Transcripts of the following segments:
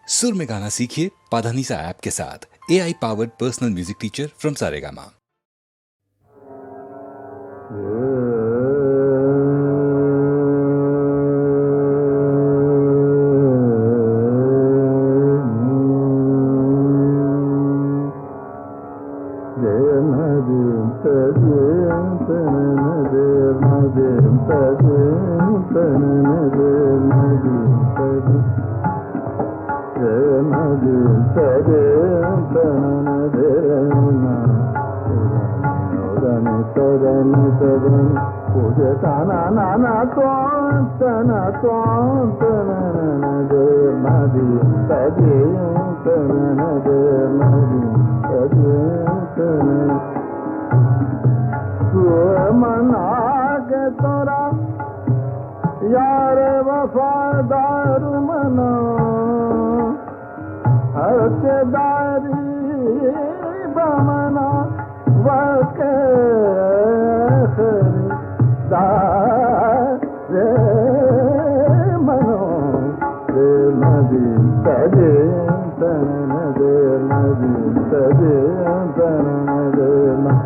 सुर में गाना सीखिए पाधानीसा ऐप के साथ। AI powered personal music teacher from Saregama. यार वफादार मना हकदारी बमना वके खरीदार मनो दे नदी तजे तन दे नदी तजे तन दे ना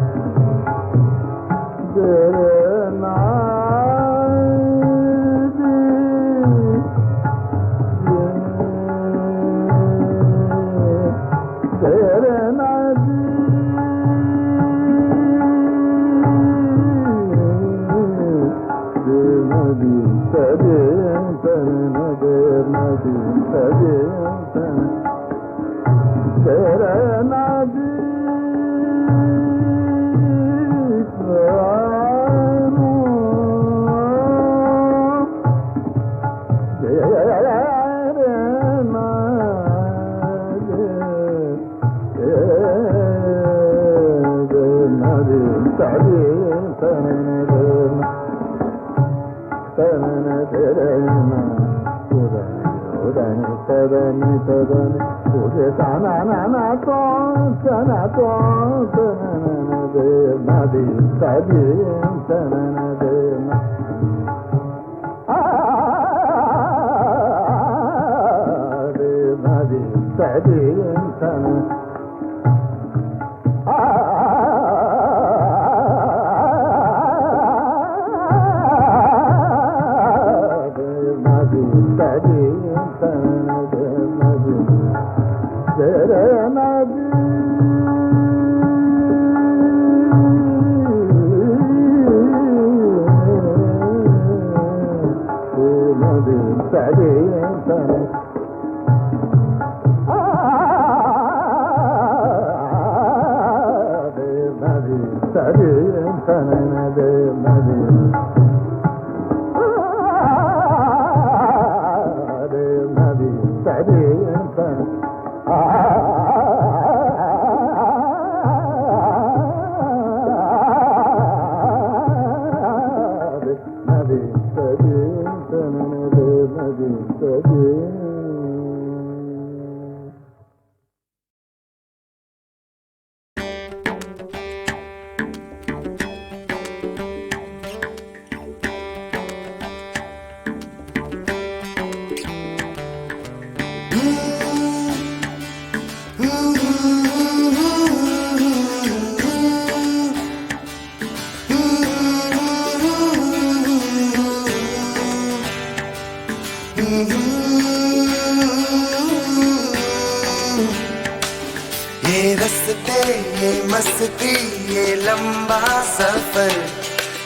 ये रस्ते ये मस्ती ये लंबा सफर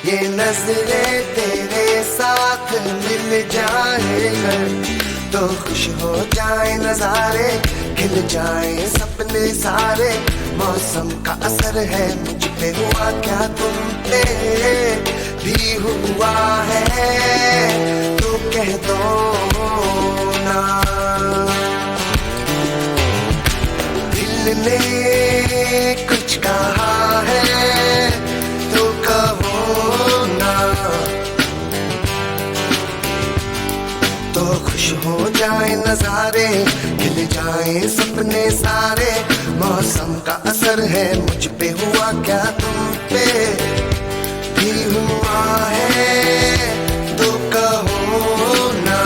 ये नजरें तेरे साथ मिल जाए तो खुश हो जाए नजारे खिल जाए सपने सारे मौसम का असर है मुझ पे हुआ क्या तुम पे भी हुआ है तो कह दो ना ने कुछ कहा है तो कहो ना तो खुश हो जाए नजारे खिल जाए सपने सारे मौसम का असर है मुझ पे हुआ क्या तुम पे भी हुआ है तो कहो ना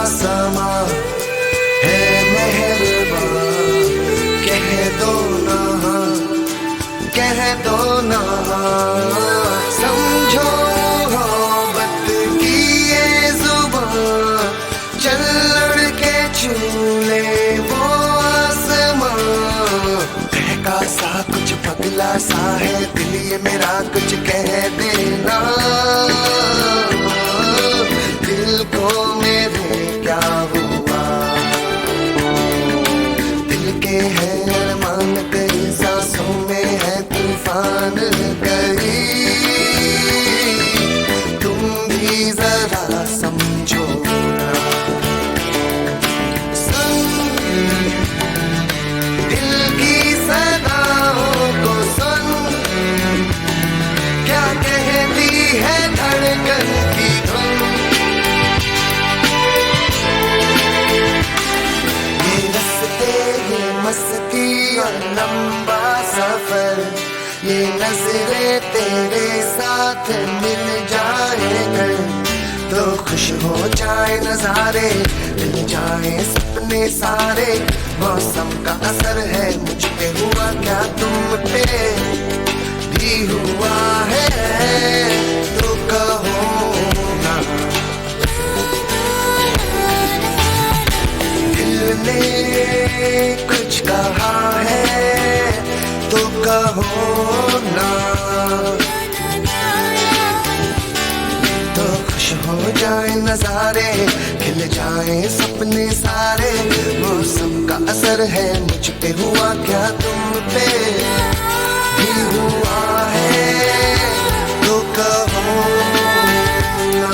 समा है मेहरबान, कह दो ना, कह दो ना, समझो मोहब्बत की ये जुबान, चल लड़ के चूले वो आसमां, बहका सा कुछ पगला सा है दिल ये मेरा, कुछ कह देना दिल को मेरे क्या हुआ, दिल के है अरमान कई सांसों में है तूफान कई, तुम भी जरा समझो ना, सुन दिल की सदाओं को सुन, क्या कहती है धड़कन की धुन, ये रस्ते ये मस्ती और लंबा सफर, ये नजरें तेरे साथ मिल जाए कर, तो खुश हो जाए नजारे, मिल जाए सपने सारे, मौसम का असर है मुझ पे हुआ क्या तुम पे भी हुआ है, तो कहो ना, दिल ने कुछ कहा है तो कहो ना, तो खुश हो जाए नजारे, खिल जाए सपने सारे, मौसम का असर है मुझ पे हुआ क्या तुम पे भी हुआ है, तो कहो ना,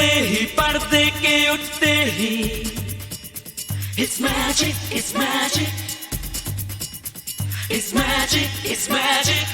गिरते ही पर्दे के उठते ही It's magic, it's magic It's magic, it's magic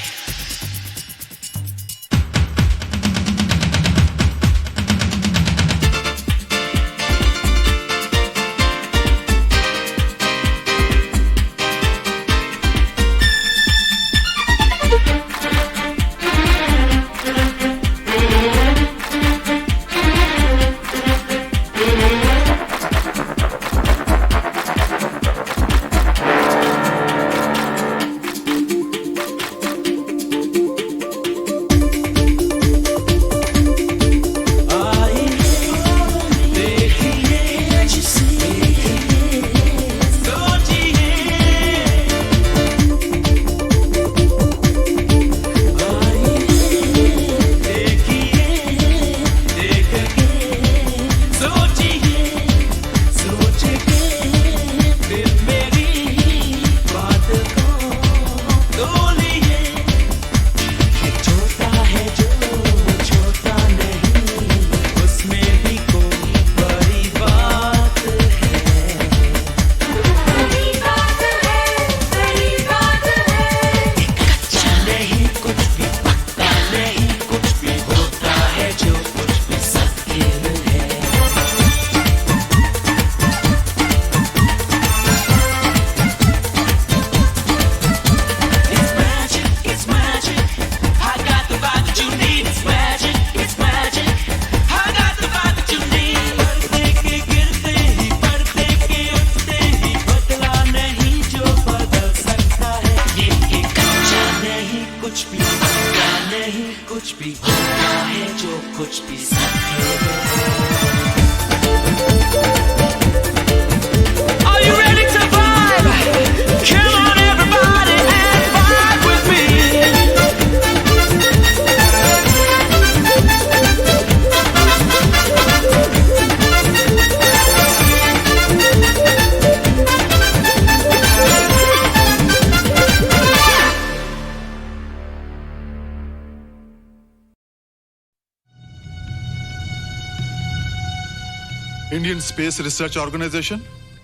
Indian space research organisation,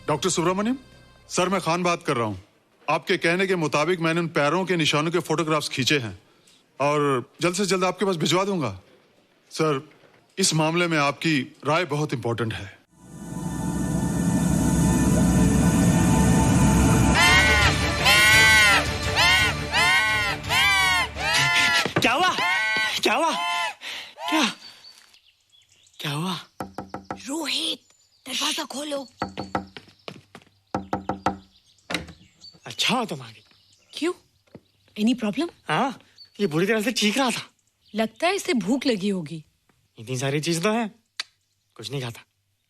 doctor Subramanyam sir, मैं खान बात कर रहा हूं। आपके कहने के मुताबिक मैंने उन पैरों के निशानों के फोटोग्राफ्स खींचे हैं और जल्द से जल्द आपके पास भिजवा दूंगा। सर, इस मामले में आपकी राय बहुत इंपॉर्टेंट है। क्या हुआ? क्या हुआ? क्या क्या हुआ? रोहित, दरवाजा खोलो। अच्छा हो तुम आ गई। क्यों? Any problem? हाँ, ये बुरी तरह से चीख रहा था। लगता है इसे भूख लगी होगी। इतनी सारी चीज तो है, कुछ नहीं खाता।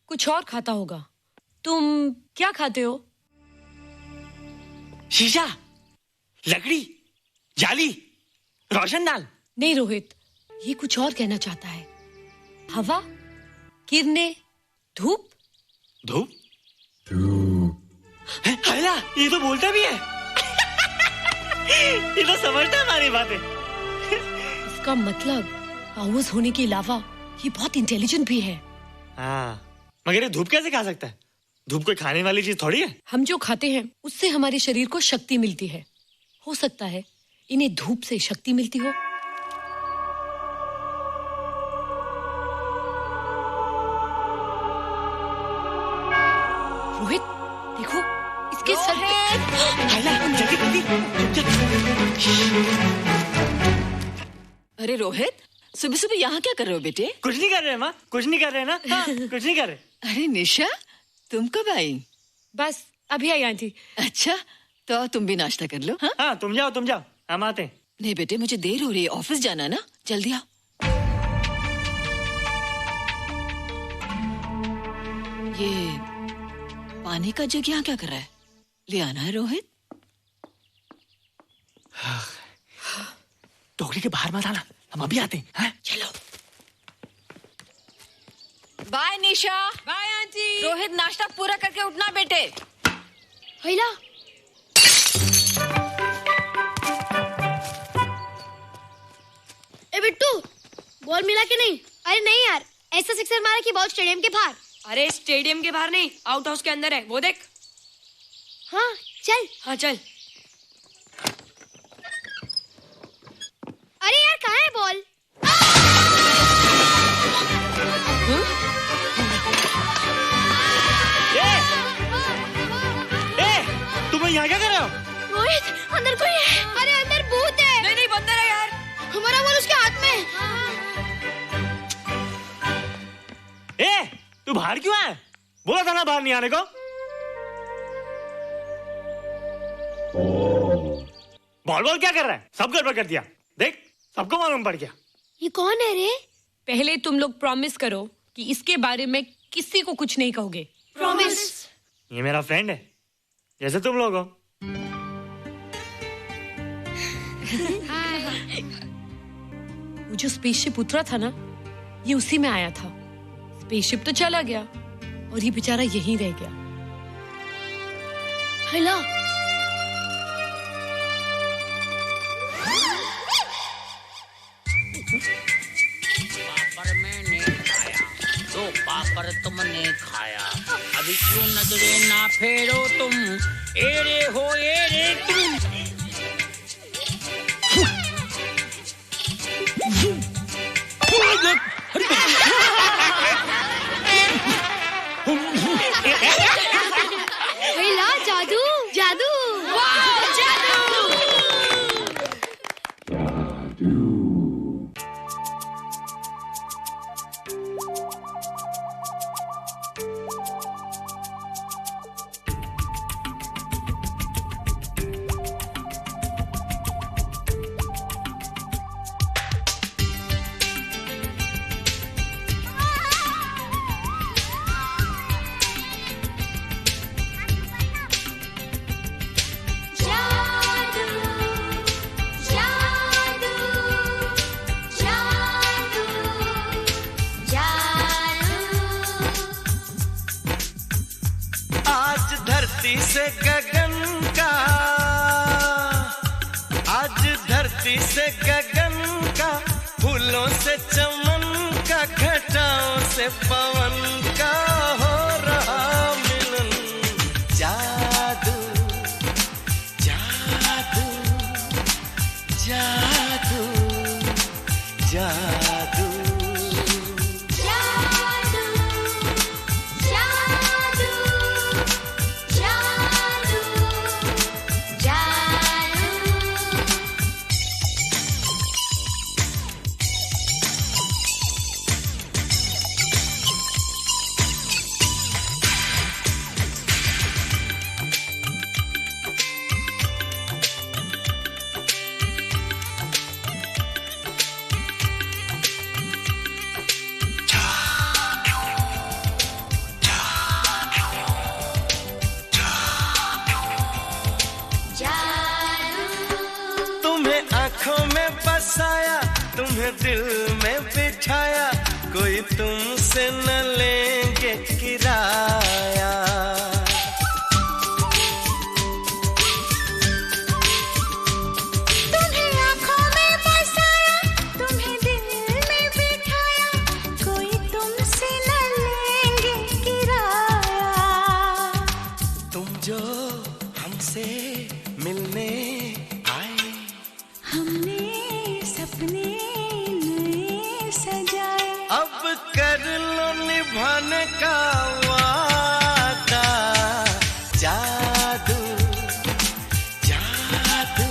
कुछ और खाता होगा। तुम क्या खाते हो? शीशा, लकड़ी, जाली, रोशनदान। नहीं रोहित, ये कुछ और कहना चाहता है। हवा, किरणें, धूप। धूप? हैला, ये तो बोलता भी है। ये तो समझता है हमारी बातें। इसका मतलब पावर्स होने के अलावा ये बहुत इंटेलिजेंट भी है। हाँ, मगर ये धूप कैसे खा सकता है? धूप कोई खाने वाली चीज थोड़ी है। हम जो खाते हैं उससे हमारे शरीर को शक्ति मिलती है। हो सकता है इन्हें धूप से शक्ति मिलती हो। रोहित, देखो इसके सर पे। हैला, जल्दी जल्दी। अरे रोहित, सुबह सुबह यहाँ क्या कर रहे हो बेटे? कुछ नहीं कर रहे माँ, कुछ नहीं कर रहे ना। हाँ, कुछ नहीं कर रहे। अरे निशा, तुम कब आई? बस अभी आई आंटी। अच्छा, तो तुम भी नाश्ता कर लो। हाँ, हाँ, तुम जाओ, हम आते हैं। नहीं बेटे, मुझे देर हो रही है, ऑफिस जाना ना, जल्दी आओ। ये पानी का जग यहाँ क्या कर रहा है? ले आना है रोहित। टोकरी के बाहर मत आना, हम अभी आते हैं। चलो। Bye Nisha. Bye aunty. Rohit, नाश्ता पूरा करके उठना बेटे। हैला, ए बिट्टू, बॉल मिला कि नहीं? अरे नहीं यार, ऐसा सिक्सर मारा कि बॉल स्टेडियम के बाहर। अरे स्टेडियम के बाहर नहीं, आउट हाउस के अंदर है, वो देख। हाँ चल। हाँ चल। अरे यार कहाँ है बॉल? तुम यहाँ क्या कर रहे हो? रोहित अंदर कोई है। अरे अंदर भूत है। नहीं बंदर है यार। हमारा बॉल उसके हाथ में। तू बाहर क्यों है? बोला था ना बाहर नहीं आने को। बॉल क्या कर रहा है? सब गड़बड़ कर दिया। देख सबको मालूम पड़ गया। ये कौन है रे? पहले तुम लोग प्रॉमिस करो कि इसके बारे में किसी को कुछ नहीं कहोगे। प्रॉमिस। ये मेरा फ्रेंड है, जैसे तुम लोग हो। वो जो स्पेसशिप उतरा था ना, ये उसी में आया था। स्पेसशिप तो चला गया और ये बेचारा यहीं रह गया। हेलो। पापड़ मैंने खाया, दो पापड़ तुमने खाया, अभी क्यों नजरे ना फेरो तुम, एरे हो एरे तुम। हेला जादू जादू। वाह जादू। धरती से गगन का, आज धरती से गगन का, फूलों से चमन का, घटाओं से पवन का हो रहा मिलन। जादू जादू जादू जादू आँखों में बसाया, तुम्हें दिल में बिठाया, कोई तुमसे न लेंगे किराया। तुम्हें आँखों में बसाया, तुम्हें दिल में बिठाया, कोई तुमसे न लेंगे किराया। तुम जो हमसे मिलने हमने सपने नए सजाए, अब कर लो निभाने का वादा। जादू जादू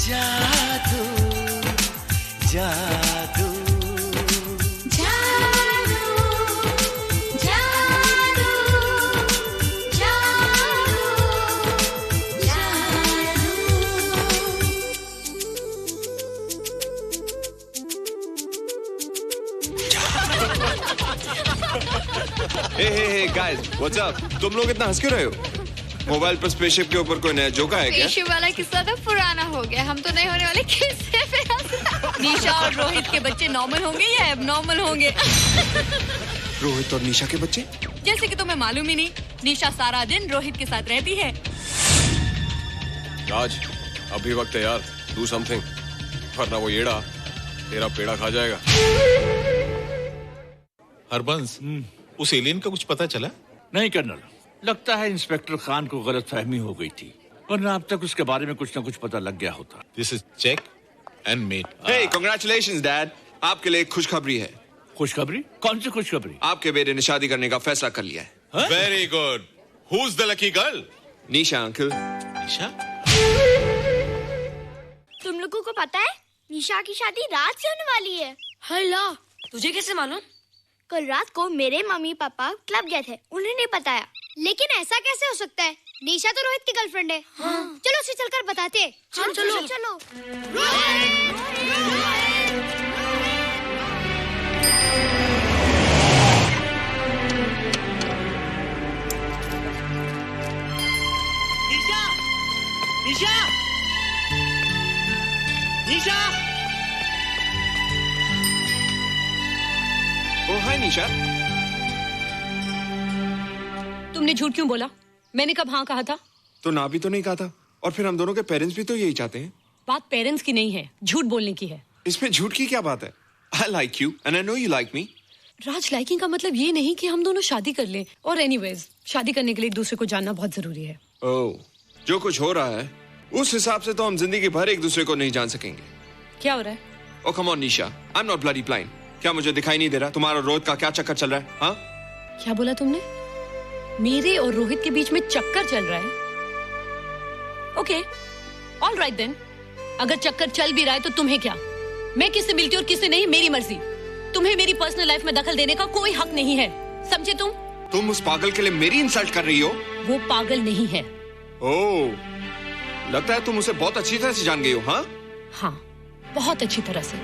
जादू जादू हे गाइस, व्हाट्स अप? तुम लोग इतना हंस क्यों रहे हो? मोबाइल पर स्पेसशिप के ऊपर कोई नया जोक आया क्या? स्पेसशिप वाला किस्सा तो पुराना हो गया, हम तो नहीं होने वाले किस्से पे हंसना। निशा और रोहित के बच्चे नॉर्मल होंगे या एबनॉर्मल होंगे? रोहित और निशा के बच्चे? जैसे कि तुम्हें मालूम ही नहीं, निशा सारा दिन रोहित के साथ रहती है। राज, अभी वक्त है यार, डू समथिंग, वरना वो येड़ा तेरा पेड़ा खा जाएगा। हरबंस, उस एलियन का कुछ पता चला? नहीं कर्नल, लगता है इंस्पेक्टर खान को गलतफहमी हो गई थी, वरना अब तक उसके बारे में कुछ न कुछ पता लग गया होता। This is check and mate. Hey, congratulations, Dad. आपके लिए एक खुशखबरी है। खुशखबरी? कौन सी खुशखबरी? आपके बेटे ने शादी करने का फैसला कर लिया है। Very good. Who's the lucky girl? Nisha uncle. Nisha? तुम लोगों को पता है निशा की शादी रात से होने वाली है। हल्ला, तुझे कैसे मालूम? कल रात को मेरे मम्मी पापा क्लब गए थे, उन्होंने बताया। लेकिन ऐसा कैसे हो सकता है? निशा तो रोहित की गर्लफ्रेंड है। हाँ। चलो उसे चलकर बताते हैं। चलो चलो। निशा, निशा, निशा। ओ हाय निशा। तुमने झूठ क्यों बोला? मैंने कब हाँ कहा था? तो ना भी तो नहीं कहा था, और फिर हम दोनों के पेरेंट्स भी तो यही चाहते हैं। बात पेरेंट्स की नहीं है, झूठ बोलने की है। इसमें झूठ की क्या बात है? I like you and I know you like me. Raj, liking का मतलब ये नहीं कि हम दोनों शादी कर लें। और एनीवेज, शादी करने के लिए एक दूसरे को जानना बहुत जरूरी है। ओह, जो कुछ हो रहा है उस हिसाब से तो हम जिंदगी भर एक दूसरे को नहीं जान सकेंगे। क्या हो रहा है? Oh come on Nisha, I'm not bloody blind. क्या मुझे दिखाई नहीं दे रहा तुम्हारा रोहित का क्या चक्कर चल रहा है? हाँ? क्या बोला तुमने? मेरे और रोहित के बीच में चक्कर चल रहा है? Okay, all right then. अगर चक्कर चल भी रहा है तो तुम्हें क्या? मैं किससे मिलती हूँ और किससे नहीं, मेरी मर्जी। तुम्हें मेरी पर्सनल लाइफ में दखल देने का कोई हक नहीं है, समझे तुम? तुम उस पागल के लिए मेरी इंसल्ट कर रही हो? वो पागल नहीं है। ओह, लगता है तुम उसे बहुत अच्छी तरह से जान गई हो। हाँ? हाँ, बहुत अच्छी तरह से।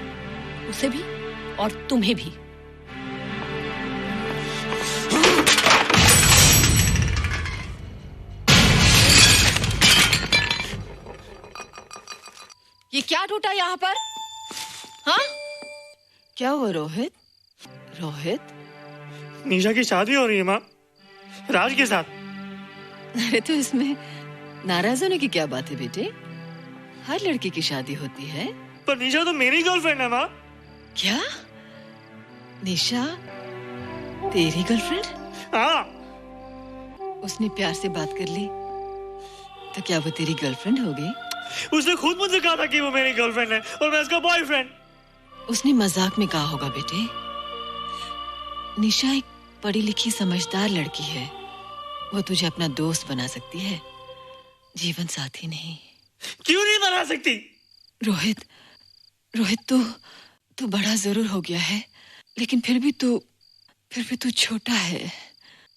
उसे भी और तुम्हें भी। ये क्या टूटा यहाँ पर? हाँ? क्या हुआ रोहित? रोहित? निशा की शादी हो रही है माँ, राज के साथ। अरे तो इसमें नाराज होने की क्या बात है बेटे? हर लड़की की शादी होती है। पर निशा तो मेरी गर्लफ्रेंड है माँ। क्या? निशा तेरी गर्लफ्रेंड? हाँ। उसने प्यार से बात कर ली तो क्या वो तेरी गर्लफ्रेंड हो गई? उसने खुद मुझसे कहा था कि वो मेरी गर्लफ्रेंड है और मैं उसका बॉयफ्रेंड। उसने मजाक में कहा होगा बेटे। निशा एक पढ़ी लिखी समझदार लड़की है, वो तुझे अपना दोस्त बना सकती है, जीवन साथी नहीं। क्यों नहीं बना सकती? रोहित, रोहित तू बड़ा जरूर हो गया है, लेकिन फिर भी तू छोटा है।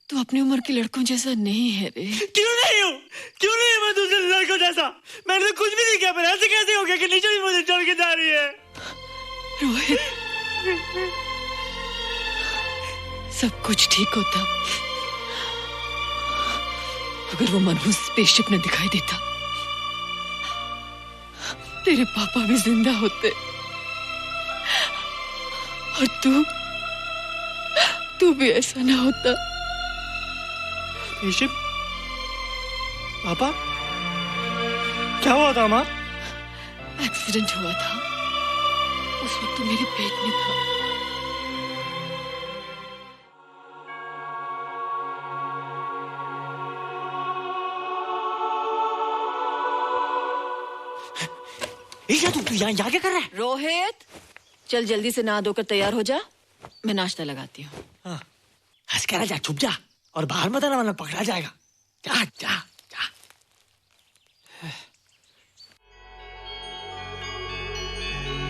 तू अपनी उम्र के लड़कों जैसा नहीं है रे। क्यों नहीं हूँ? क्यों नहीं मैं दूसरे लड़कों जैसा? मैंने तो कुछ भी नहीं किया, पर ऐसे कैसे हो गया कि निशा भी मुझे छोड़ के जा रही है? रोहित, सब कुछ ठीक होता अगर वो मनहूस स्पेसशिप न दिखाई देता। तेरे पापा भी जिंदा होते और तू भी ऐसा ना होता। स्पेसशिप? पापा? क्या हुआ था माँ? एक्सीडेंट हुआ था, उस वक्त तो मेरे पेट में था। तू यहाँ क्या कर रहा है? रोहित, चल जल्दी से नहा धोकर तैयार हो जा, मैं नाश्ता लगाती हूँ। हंस कर जा, छुप जा और बाहर मत आना वरना पकड़ा जाएगा। जा जा जा।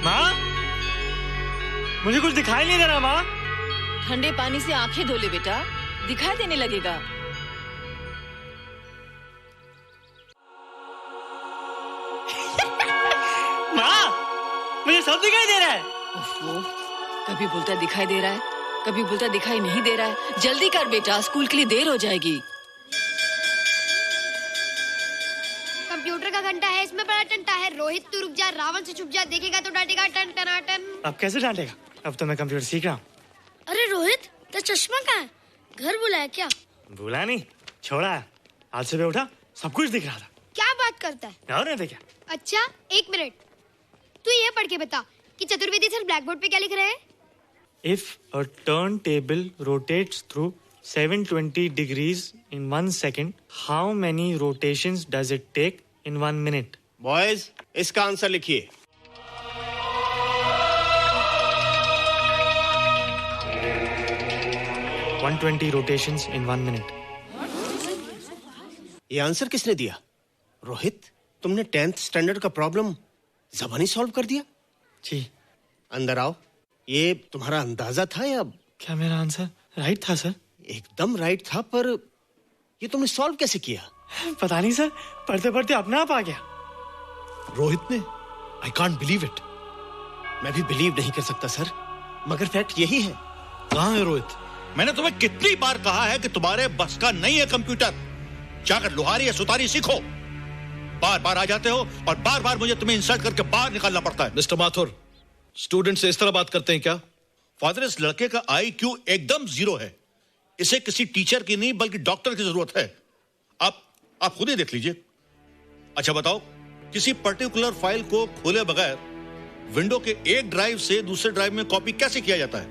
माँ, मुझे कुछ दिखाई नहीं दे रहा माँ। ठंडे पानी से आंखें धो ले बेटा, दिखाई देने लगेगा। माँ, मुझे सब दिखाई दे रहा है। ओफो, कभी बोलता दिखाई दे रहा है, कभी बोलता दिखाई नहीं दे रहा है। जल्दी कर बेटा, स्कूल के लिए देर हो जाएगी। कंप्यूटर का घंटा है, इसमें बड़ा टंटा है। रोहित तू रुक जा, रावण से छुप जा, देखेगा तो डांटेगा टन टना टन। अब कैसे डांटेगा? अब तो मैं कंप्यूटर सीख रहा हूँ। अरे रोहित, तेरा चश्मा कहाँ है? घर बुलाया क्या? भूला नहीं, छोड़ा है। आज सुबह उठा, सब कुछ दिख रहा था। क्या बात करता है? और नहीं देखा? अच्छा, एक मिनट, तू ये पढ़ के बता कि चतुर्वेदी सर ब्लैक बोर्ड पे क्या लिख रहे हैं? If a turntable rotates through 720 degrees in 1 second, how many rotations does it take in 1 minute? Boys, इसका आंसर लिखिए। One 120 rotations in 1 minute. ये आंसर किसने दिया? रोहित, तुमने 10th स्टैंडर्ड का प्रॉब्लम ज़बानी सॉल्व कर दिया? जी। अंदर आओ। ये तुम्हारा अंदाजा था या? क्या मेरा आंसर राइट था सर? एकदम राइट था, पर ये तुमने सॉल्व कैसे किया? पता नहीं सर, पढ़ते पढ़ते अपने आप आ गया। रोहित ने? I can't believe it. मैं भी बिलीव नहीं कर सकता सर, मगर फैक्ट यही है। कहाँ है रोहित? मैंने तुम्हें कितनी बार कहा है कि तुम्हारे बस का नहीं है कंप्यूटर। जाकर लोहारी या सुतारी सीखो। बार बार आ जाते हो और बार बार मुझे तुम्हें इंसल्ट करके बाहर निकालना पड़ता है। मिस्टर माथुर, स्टूडेंट से इस तरह बात करते हैं क्या? फादर, इस लड़के का IQ एकदम 0 है। इसे किसी टीचर की नहीं बल्कि डॉक्टर की जरूरत है। आप खुद ही देख लीजिए। अच्छा बताओ, किसी पर्टिकुलर फाइल को खोले बगैर विंडो के एक ड्राइव से दूसरे ड्राइव में कॉपी कैसे किया जाता है?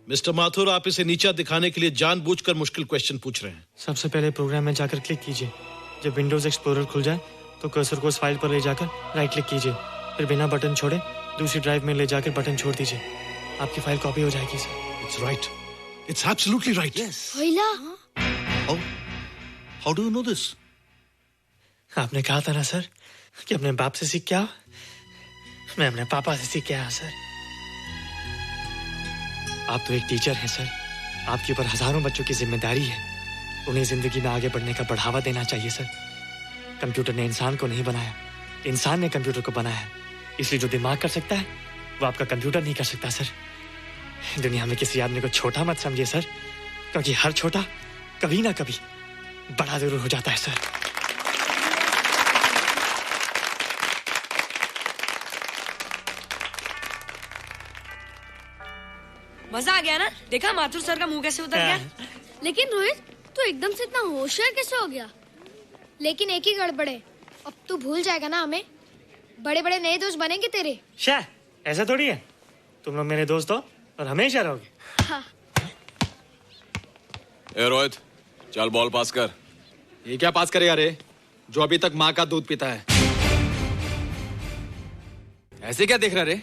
मिस्टर माथुर, आप इसे नीचा दिखाने के लिए जानबूझकर मुश्किल क्वेश्चन पूछ रहे हैं। सबसे पहले प्रोग्राम में जाकर क्लिक कीजिए। जब विंडोज एक्सप्लोरर खुल जाए तो कर्सर को उस फाइल पर ले जाकर राइट क्लिक कीजिए, फिर बिना बटन छोड़े दूसरी ड्राइव में ले जाकर बटन छोड़ दीजिए। आपकी फाइल कॉपी हो जाएगी sir. It's right, it's absolutely right. How do you know this? आपने कहा था ना सर कि अपने बाप से सीख के आओ। मैं अपने पापा से सीख के आया सर। आप तो एक टीचर हैं सर, आपके ऊपर हजारों बच्चों की जिम्मेदारी है। उन्हें जिंदगी में आगे बढ़ने का बढ़ावा देना चाहिए सर। कंप्यूटर ने इंसान को नहीं बनाया, इंसान ने कंप्यूटर को बनाया। इसलिए जो दिमाग कर सकता है वो आपका कंप्यूटर नहीं कर सकता सर। दुनिया में किसी आदमी को छोटा मत समझिए सर, क्योंकि हर छोटा कभी ना कभी बड़ा जरूर हो जाता है सर। मजा आ गया ना? देखा माथुर सर का मुंह कैसे उतर गया? लेकिन रोहित, तू एकदम से इतना होशियार कैसे हो गया? लेकिन एक ही गड़बड़ है, अब तू भूल जाएगा ना हमें। बड़े बड़े नए दोस्त बनेंगे तेरे। शाह, ऐसा थोड़ी है। तुम लोग मेरे दोस्त हो और हमेशा रहोगे। हाँ। ए रोहित, चल बॉल पास कर। ये क्या पास करेगा रे, जो अभी तक माँ का दूध पीता है? ऐसे क्या देख रहा रे?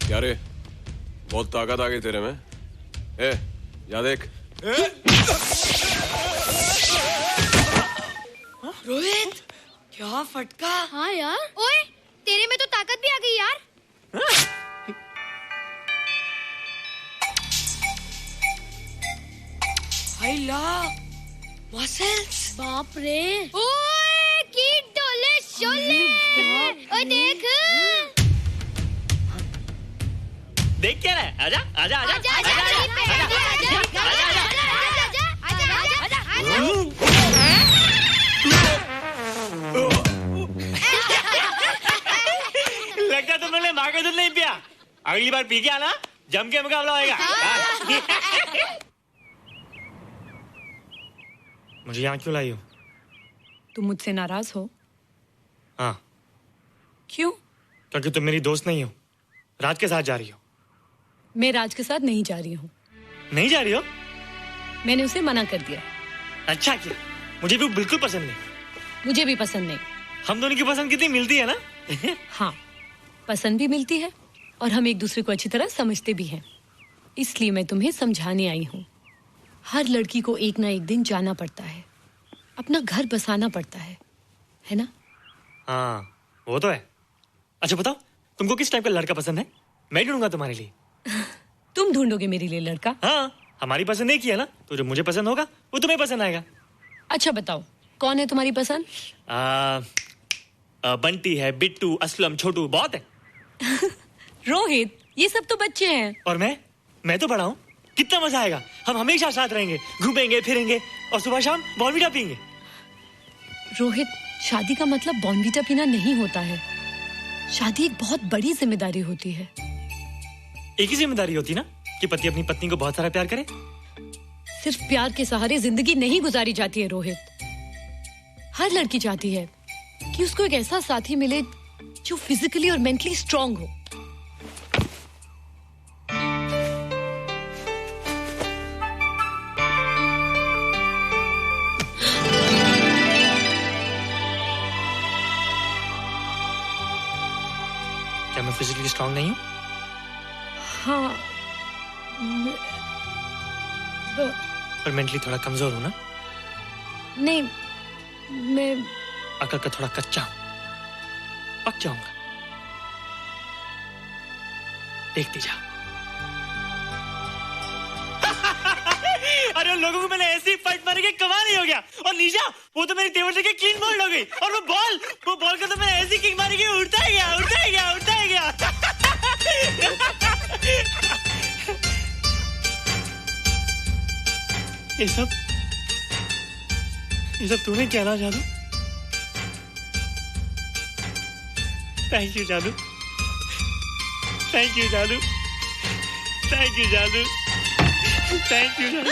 क्या रे, बहुत ताकत आ गई तेरे में। ए, या देख। रोहित, क्या फटका। हाँ यार। ओए, तेरे में तो ताकत भी आ गई यार। मसल्स। बाप रे। ओए, की डोले शोले। ओए देख। देख क्या रहा है? आजा आजा आजा आजा आजा लगता तुमने माँ का दूध नहीं पिया। अगली बार पी के आना, जम के मुकाबला होएगा। मुझे यहाँ क्यों लाई हो? तुम मुझसे नाराज हो? हाँ। क्यों? क्योंकि तुम मेरी दोस्त नहीं हो, राज के साथ जा रही हो। मैं राज के साथ नहीं जा रही हूँ। नहीं जा रही हो? मैंने उसे मना कर दिया। अच्छा किया, मुझे भी बिल्कुल पसंद नहीं। मुझे भी पसंद नहीं। हम दोनों की पसंद कितनी मिलती है ना? हाँ, पसंद भी मिलती है और हम एक दूसरे को अच्छी तरह समझते भी हैं। इसलिए मैं तुम्हें समझाने आई हूँ। हर लड़की को एक ना एक दिन जाना पड़ता है, अपना घर बसाना पड़ता है ना? हाँ, वो तो है। अच्छा बताओ, तुमको किस टाइप का लड़का पसंद है? मैं ढूंढूंगा तुम्हारे लिए। तुम ढूंढोगे मेरे लिए लड़का? हाँ, हमारी पसंद एक ही है ना, तो जो मुझे पसंद होगा वो तुम्हें पसंद आएगा। अच्छा बताओ, कौन है तुम्हारी पसंद? बंटी है, बिट्टू, असलम, छोटू, बहुत है। रोहित, ये सब तो बच्चे हैं। और मैं तो बड़ा हूँ। कितना मजा आएगा। हम हमेशा साथ रहेंगे, घूमेंगे फिरेंगे और सुबह शाम बॉर्नवीटा पीएंगे। रोहित, शादी का मतलब बॉर्नवीटा पीना नहीं होता है। शादी एक बहुत बड़ी जिम्मेदारी होती है। एक ही जिम्मेदारी होती ना कि पति अपनी पत्नी को बहुत सारा प्यार करे। सिर्फ प्यार के सहारे जिंदगी नहीं गुजारी जाती है रोहित। हर लड़की चाहती है कि उसको एक ऐसा साथी मिले जो फिजिकली और मेंटली स्ट्रांग हो। क्या मैं फिजिकली स्ट्रांग नहीं हूँ? हाँ, पर मेंटली थोड़ा कमजोर हूँ ना? नहीं, मैं अकल का थोड़ा कच्चा हूँ। पक जाऊंगा, देखती जा। अरे उन लोगों को मैंने ऐसी फाइट मारी कि कमाल ही हो गया। और निशा, वो तो मेरी टेबल से क्लीन बॉल हो गई। और वो बॉल को तो मैंने ऐसी किक मारी कि उड़ता ही गया, उड़ता ही गया, उड़ता ही गया। ये सब तूने क्या ना जादू? थैंक यू जादू, थैंक यू जादू, थैंक यू जादू, थैंक यू जादू।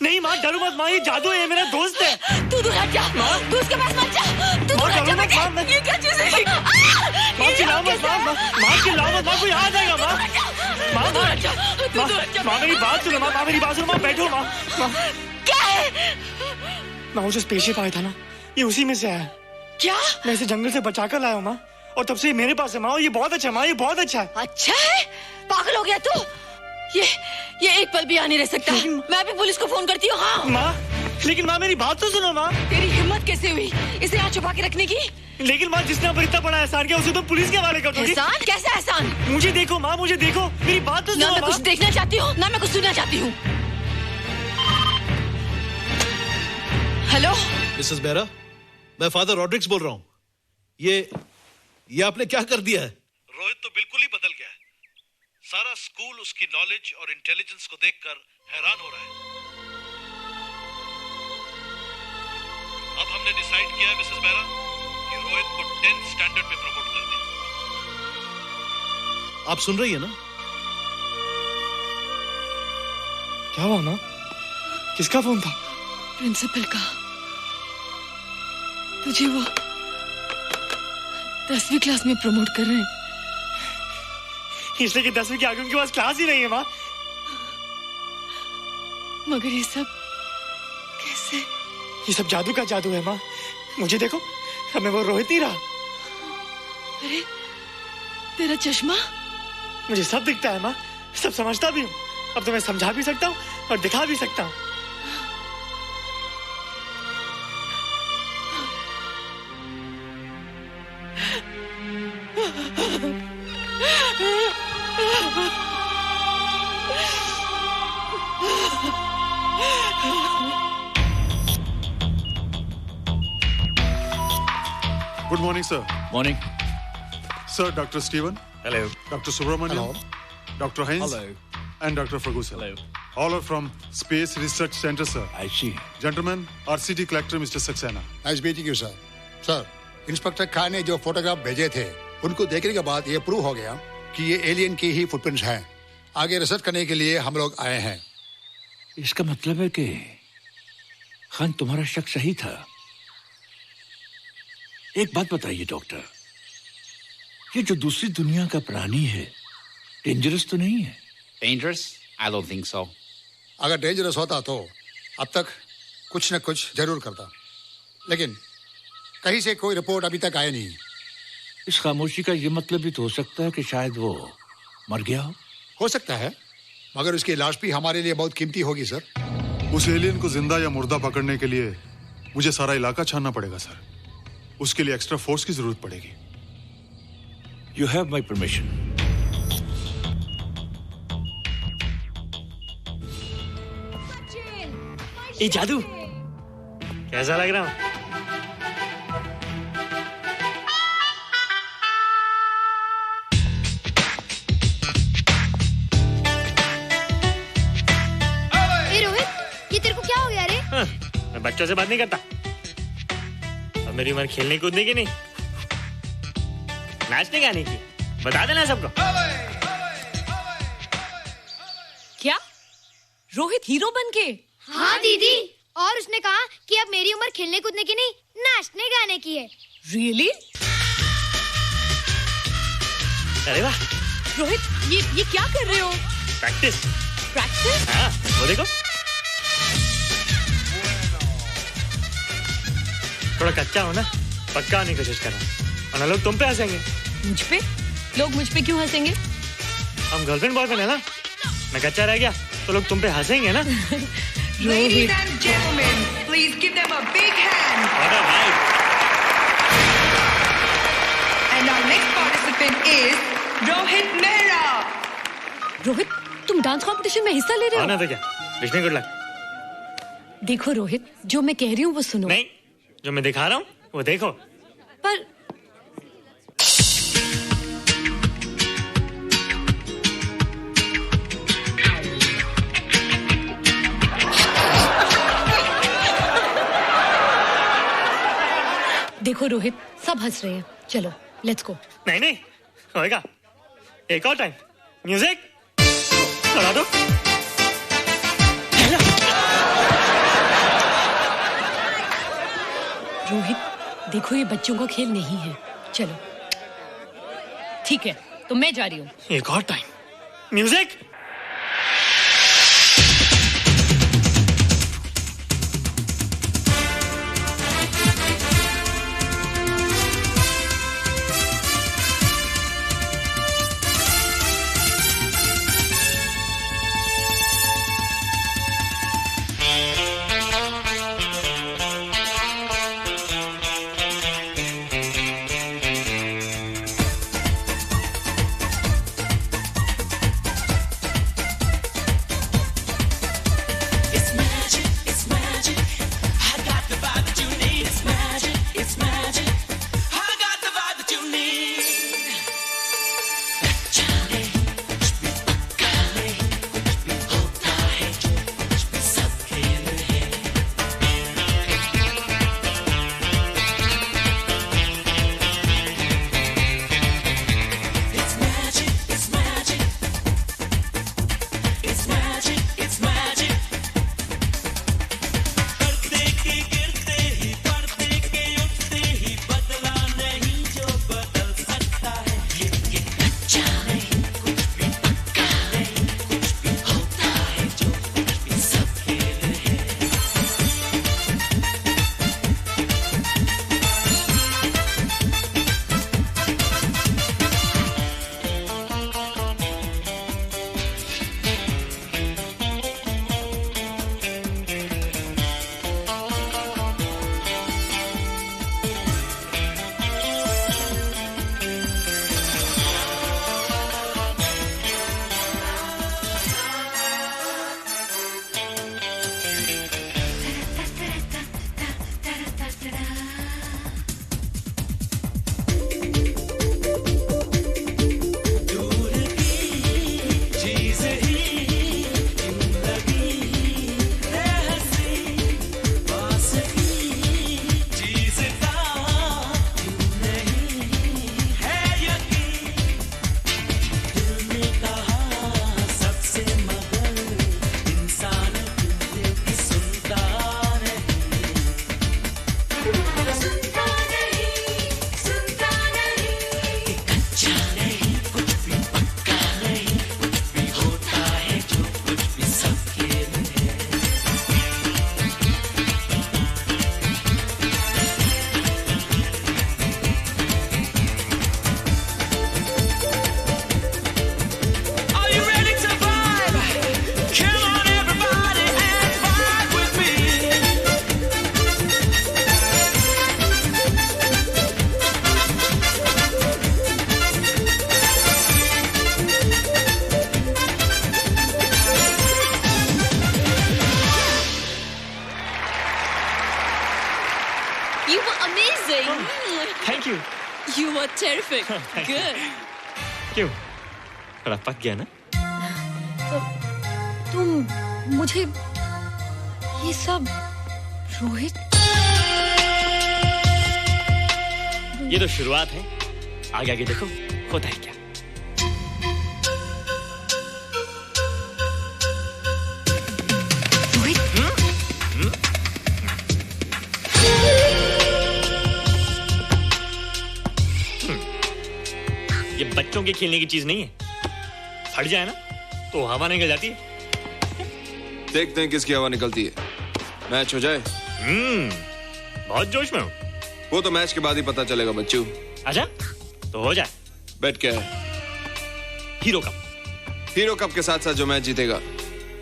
नहीं माँ, डरो मत माँ, ये जादू है, ये मेरा दोस्त है। तू दूर हट जा, तू उसके पास मत जा, तू दूर हट जा बेटे। ये क्या चीज़ है? माँ चिल्लाओ मत, माँ चिल्लाओ मत, माँ कोई आ जाएगा। माँ मेरी बात सुनो, माँ मेरी बात सुनो, माँ बैठो। माँ क्या है? माँ वो जो स्पेसशिप आया था ना, ये उसी में से आया। क्या? मैं इसे जंगल से बचा कर लाया हूँ माँ, और तब से ये मेरे पास है माँ। ये बहुत अच्छा है माँ, ये बहुत अच्छा है। अच्छा है? पागल हो गया तू? ये एक पल भी यहाँ नहीं रह सकता। मैं अभी पुलिस को फोन करती हूँ। हाँ माँ, लेकिन माँ मेरी बात तो सुनो माँ। तेरी हिम्मत कैसे हुई इसे यहाँ छुपा के रखने की? लेकिन माँ, जिसने अब इतना बड़ा एहसान किया उसे तो पुलिस के हवाले कर दोगी। एहसान? कैसा एहसान? मुझे देखो माँ, मुझे देखो, मेरी बात तो सुनो। ना मैं कुछ देखना चाहती हूँ, ना मैं कुछ सुनना चाहती हूँ। हेलो मिसेस बेरा, मैं फादर रॉड्रिक्स बोल रहा हूँ। ये आपने क्या कर दिया है? रोहित तो बिल्कुल ही बदल गया है। सारा स्कूल उसकी नॉलेज और इंटेलिजेंस को देखकर हैरान हो रहा है। अब हमने डिसाइड किया है मिसेस बेरा कि रोहित को 10th स्टैंडर्ड में प्रमोट कर दें। आप सुन रही है ना? क्या हुआ माँ? किसका फोन था? प्रिंसिपल का। तुझे वो 10वीं क्लास में प्रमोट कर रहे हैं। इसलिए कि 10वीं के आगे उनके पास क्लास ही नहीं है माँ। मगर ये सब कैसे? ये सब जादू का जादू है माँ। मुझे देखो, हमें वो रोहित नहीं रहा। अरे तेरा चश्मा? मुझे सब दिखता है माँ, सब समझता भी हूँ। अब तो मैं समझा भी सकता हूँ और दिखा भी सकता हूँ। Good morning, sir. Morning. Sir, Dr. Stephen. Hello. Dr. Subramaniam. Hello. Dr. Heinz. Hello. And Dr. Ferguson. Hello. All are from Space Research Center, sir. I see. Gentlemen, RCT collector Mr. Saxena. Nice meeting you sir. Sir, inspector Khan ने जो photograph भेजे थे उनको देखने के बाद ये prove हो गया कि ये एलियन की ही फुटप्रिंट्स हैं। आगे रिसर्च करने के लिए हम लोग आए हैं। इसका मतलब है कि खान तुम्हारा शक सही था। एक बात बताइए डॉक्टर, ये जो दूसरी दुनिया का प्राणी है डेंजरस तो नहीं है? Dangerous? I don't think so. अगर डेंजरस होता तो अब तक कुछ न कुछ जरूर करता, लेकिन कहीं से कोई रिपोर्ट अभी तक आई नहीं। इस खामोशी का ये मतलब भी तो हो सकता है कि शायद वो मर गया हो सकता है, मगर उसकी लाश भी हमारे लिए बहुत कीमती होगी सर। उस एलियन को जिंदा या मुर्दा पकड़ने के लिए मुझे सारा इलाका छानना पड़ेगा सर। उसके लिए एक्स्ट्रा फोर्स की जरूरत पड़ेगी। You have my permission. ये जादू कैसा लग रहा हूँ? रोहित, ये तेरे को क्या हो गया रे? बच्चों से बात नहीं करता। और मेरी उम्र खेलने कूदने की नहीं, नाचने गाने की। बता देना सबको। क्या रोहित हीरो बन के? हाँ दीदी, और उसने कहा कि अब मेरी उम्र खेलने कूदने की नहीं, नाचने गाने की है। Really? अरे वाह रोहित, ये क्या कर रहे हो? प्रैक्टिस। प्रैक्टिस? हाँ, वो देखो थोड़ा कच्चा हो ना, पक्का होने की कोशिश कर रहा हूँ, वरना लोग तुम पे हंसेंगे। मुझ पे? लोग मुझ पे क्यों हंसेंगे? हम गर्लफ्रेंड बॉयफ्रेंड है ना, मैं कच्चा रह गया तो लोग तुम पे हंसेंगे ना। Ladies and gentlemen, please give them a big hand. What a night. And our next participant is Rohit Mehra. Rohit, तुम डांस कंपटीशन में हिस्सा ले रहे हो? ना तो क्या, विश मी गुड लक। देखो रोहित, जो मैं कह रही हूँ वो सुनो। नहीं, जो मैं दिखा रहा हूँ वो देखो। पर देखो रोहित, सब हंस रहे हैं, चलो लेट्स गो। नहीं नहीं होएगा, एक और टाइम। म्यूजिक चला दो। रोहित देखो, ये बच्चों का खेल नहीं है, चलो। ठीक है, तो मैं जा रही हूँ। एक और time. Music. Thank you. You were terrific. Good. क्यों? थोड़ा पक गया ना? तुम मुझे ये सब रोहित, ये तो शुरुआत है, आगे आगे देखो होता है क्या। ये बच्चों के खेलने की चीज नहीं है, फट जाए ना तो हवा निकल जाती है। देखते हैं किसकी हवा निकलती है। मैच हो जाए। बहुत जोश में हूँ। वो तो मैच के बाद ही पता चलेगा बच्चू। अच्छा तो हो जाए। बेट क्या है? Hero cup. हीरो कप के साथ साथ जो मैच जीतेगा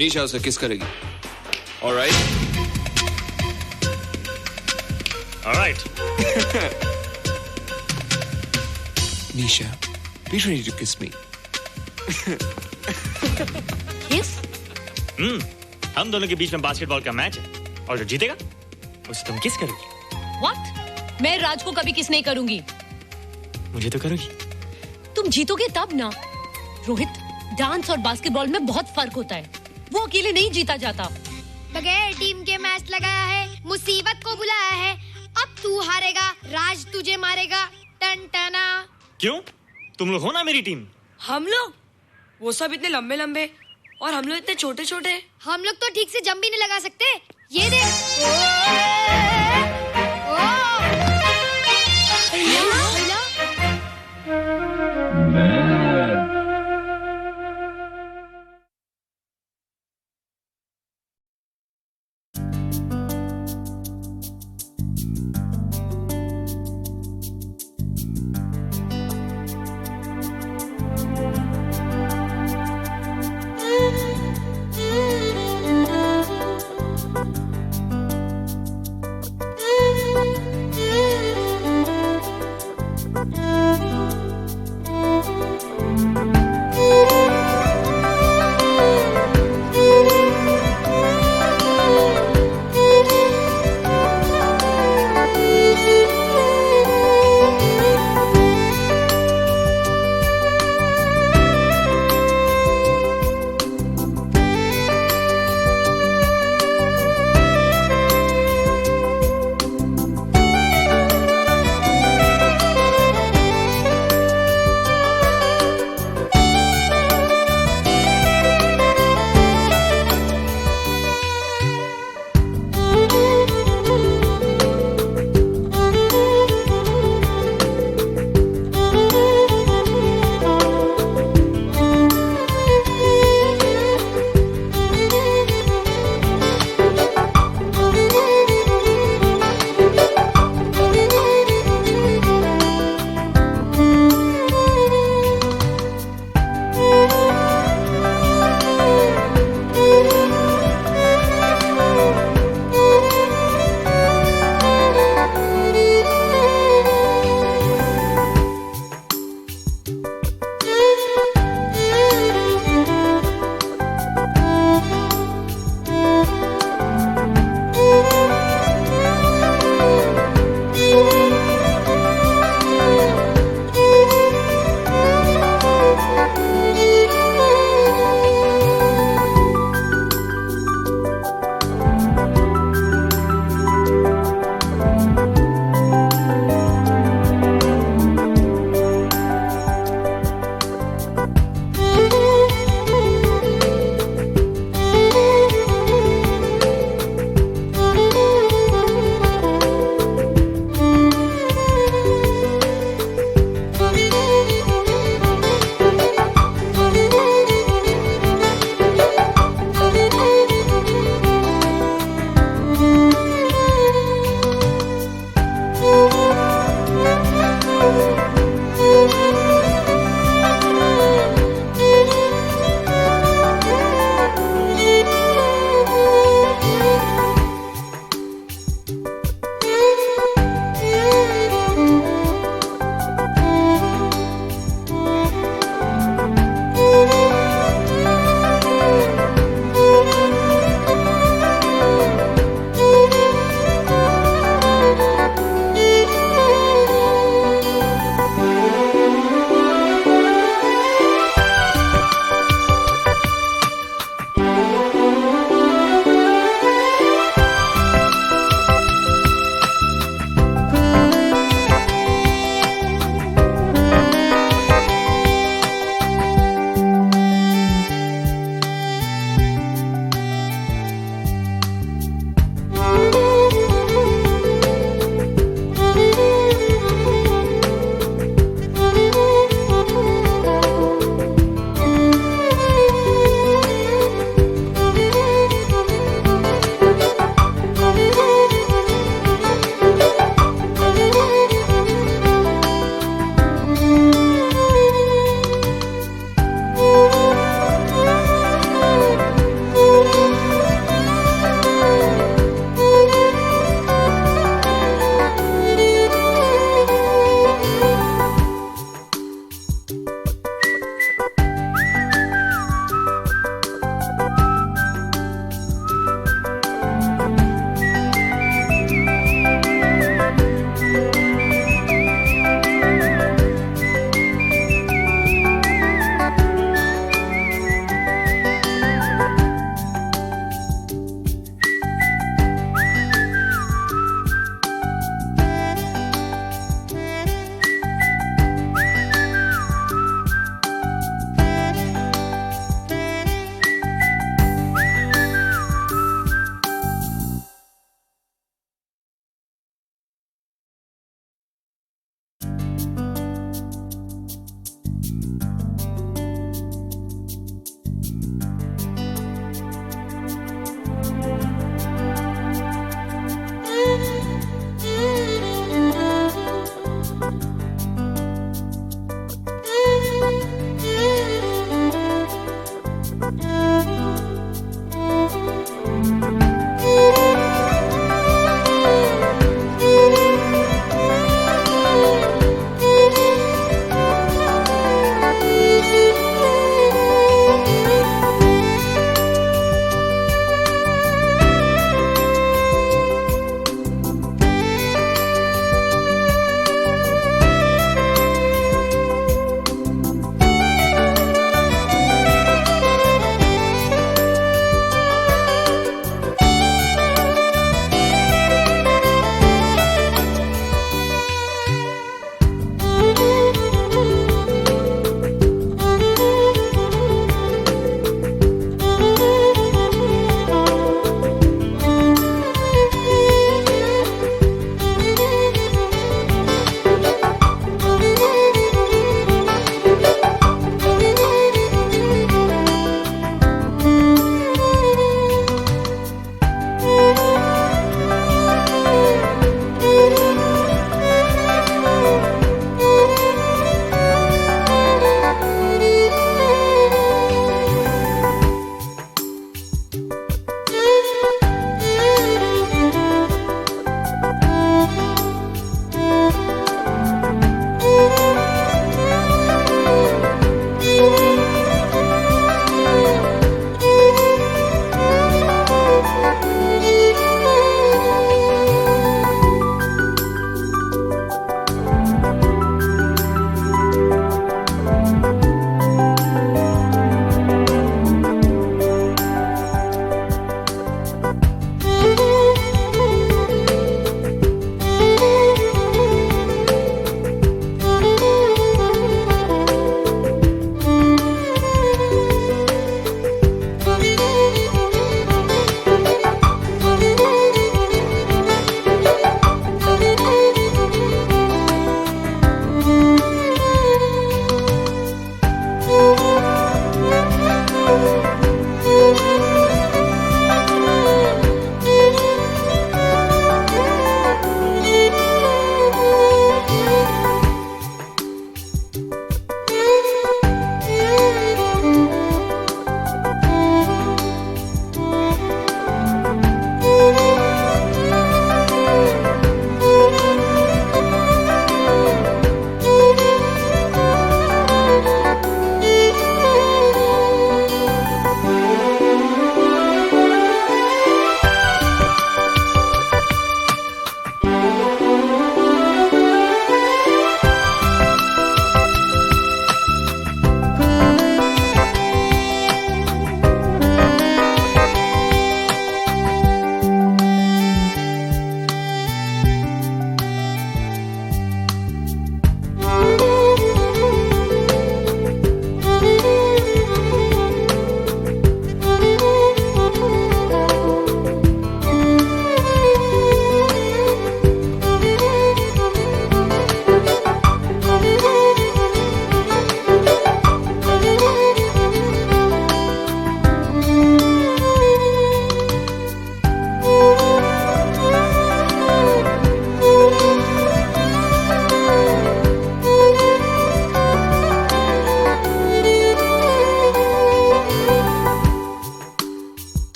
निशा उसे किस करेगी। Alright. Alright. Nisha, be ready to kiss me. Kiss? हम दोनों के बीच में बास्केटबॉल का मैच है और जो जीतेगा उसे तुम किस करोगी। What? मैं राज को कभी किस नहीं करूंगी। मुझे तो करोगी। तुम जीतोगे तब ना। रोहित, डांस और बास्केटबॉल में बहुत फर्क होता है, वो अकेले नहीं जीता जाता। बगैर टीम के मैच लगाया है, मुसीबत को बुलाया है। अब तू हारेगा, राज तुझे मारेगा। टन टना। क्यों? तुम लोग हो ना मेरी टीम। हम लोग? वो सब इतने लंबे लंबे और हम लोग इतने छोटे छोटे। हम लोग तो ठीक से जंप भी नहीं लगा सकते। ये देख।